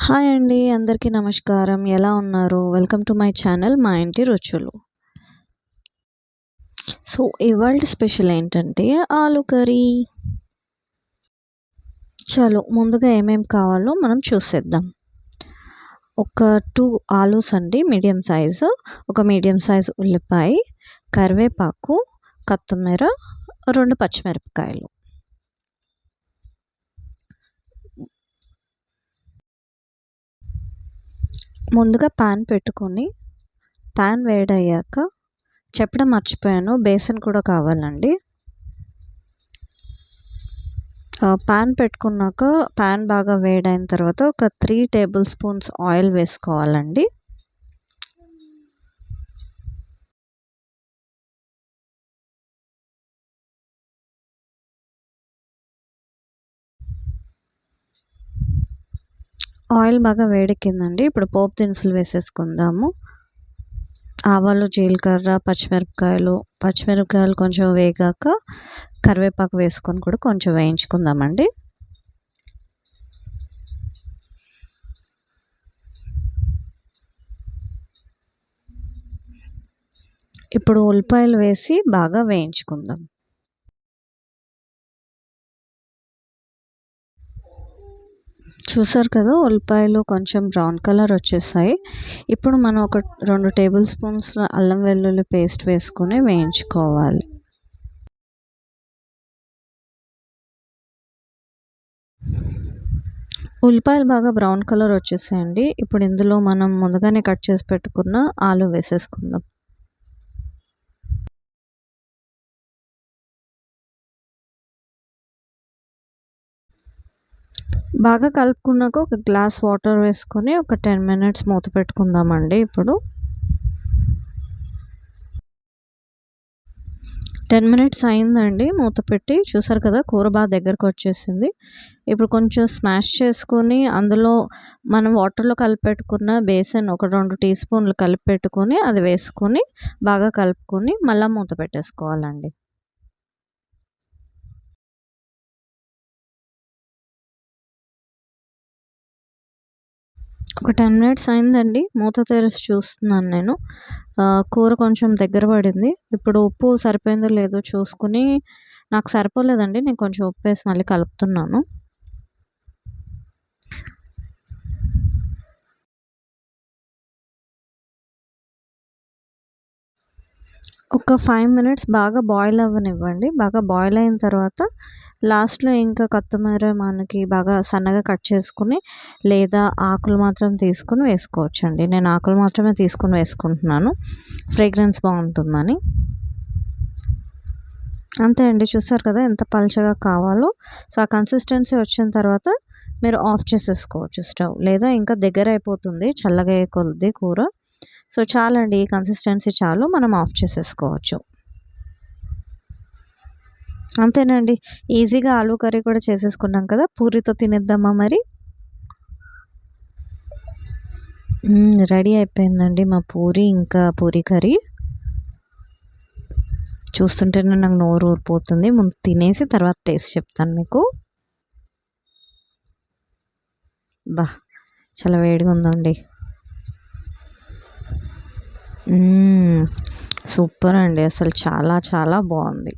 Hi అండి. అందరికీ నమస్కారం. ఎలా ఉన్నారు? వెల్కమ్ టు మై ఛానల్ మా ఇంటి రుచులు. సో, ఇవాల్టి స్పెషల్ ఏంటంటే ఆలు కర్రీ. చలో ముందుగా ఏమేమి కావాలో మనం చూసేద్దాం. ఒక 2 ఆలూస్ అండి మీడియం సైజు, ఒక మీడియం సైజు ఉల్లిపాయ, కరివేపాకు, కొత్తిమీర, 2 పచ్చిమిరపకాయలు. ముందుగా పాన్ పెట్టుకొని పాన్ వేడయ్యాక చెప్పడం మర్చిపోయాను, బేసన్ కూడా కావాలండి. పాన్ పెట్టుకున్నాక పాన్ బాగా వేడైన తర్వాత ఒక 3 టేబుల్ స్పూన్స్ ఆయిల్ వేసుకోవాలండి. ఆయిల్ బాగా వేడెక్కిందండి. ఇప్పుడు పోపు దినుసులు వేసేసుకుందాము. ఆవాలు, జీలకర్ర, పచ్చిమిరపకాయలు కొంచెం వేగాక కరివేపాకు వేసుకొని కూడా కొంచెం వేయించుకుందామండి. ఇప్పుడు ఉల్లిపాయలు వేసి బాగా వేయించుకుందాం. చూసారు కదా, ఉల్లిపాయలు కొంచెం బ్రౌన్ కలర్ వచ్చేసాయి. ఇప్పుడు మనం ఒక 2 టేబుల్ స్పూన్స్ అల్లం వెల్లుల్లి పేస్ట్ వేసుకొని వేయించుకోవాలి. ఉల్లిపాయలు బాగా బ్రౌన్ కలర్ వచ్చేసాయండి. ఇప్పుడు ఇందులో మనం ముందుగానే కట్ చేసి పెట్టుకున్న ఆలు వేసేసుకుందాం. బాగా కలుపుకున్నాక ఒక గ్లాస్ వాటర్ వేసుకొని ఒక 10 మినిట్స్ మూత పెట్టుకుందామండి. ఇప్పుడు 10 మినిట్స్ అయిందండి మూత పెట్టి. చూసారు కదా, కూర బాగా దగ్గరకు వచ్చేసింది. ఇప్పుడు కొంచెం స్మాష్ చేసుకొని అందులో మనం వాటర్లో కలిపెట్టుకున్న బేసన్ ఒక 2 టీ స్పూన్లు కలిపెట్టుకొని అది వేసుకొని బాగా కలుపుకొని మళ్ళీ మూత పెట్టేసుకోవాలండి. ఒక 10 మినిట్స్ అయిందండి. మూత తెరిచి చూస్తున్నాను నేను. కూర కొంచెం దగ్గర పడింది. ఇప్పుడు ఉప్పు సరిపోయిందో లేదో చూసుకుని, నాకు సరిపోలేదండి, నేను కొంచెం ఉప్పేసి మళ్ళీ కలుపుతున్నాను. ఒక 5 మినిట్స్ బాగా బాయిల్ అవ్వనివ్వండి. బాగా బాయిల్ అయిన తర్వాత లాస్ట్‌లో ఇంకా కొత్తిమీర మనకి బాగా సన్నగా కట్ చేసుకొని లేదా ఆకులు మాత్రం తీసుకొని వేసుకోవచ్చండి. నేను ఆకులు మాత్రమే తీసుకొని వేసుకుంటున్నాను, ఫ్రేగ్రెన్స్ బాగుంటుందని. అంతే అండి. చూసారు కదా ఎంత పల్చగా కావాలో. సో, ఆ కన్సిస్టెన్సీ వచ్చిన తర్వాత మీరు ఆఫ్ చేసేసుకోవచ్చు స్టవ్. లేదా ఇంకా దగ్గర అయిపోతుంది చల్లగా అయ్యే కొద్దీ కూర. సో, చాలండి, ఈ కన్సిస్టెన్సీ చాలు, మనం ఆఫ్ చేసేసుకోవచ్చు. అంతేనండి. ఈజీగా ఆలూ కర్రీ కూడా చేసేసుకున్నాం కదా. పూరితో తినేద్దామా మరి? రెడీ అయిపోయిందండి మా పూరి, ఇంకా పూరి కర్రీ. చూస్తుంటేనే నాకు నోరు ఊరిపోతుంది. ముందు తినేసి తర్వాత టేస్ట్ చెప్తాను మీకు. చాలా వేడిగా ఉందండి. సూపర్ అండి, అసలు చాలా చాలా బాగుంది.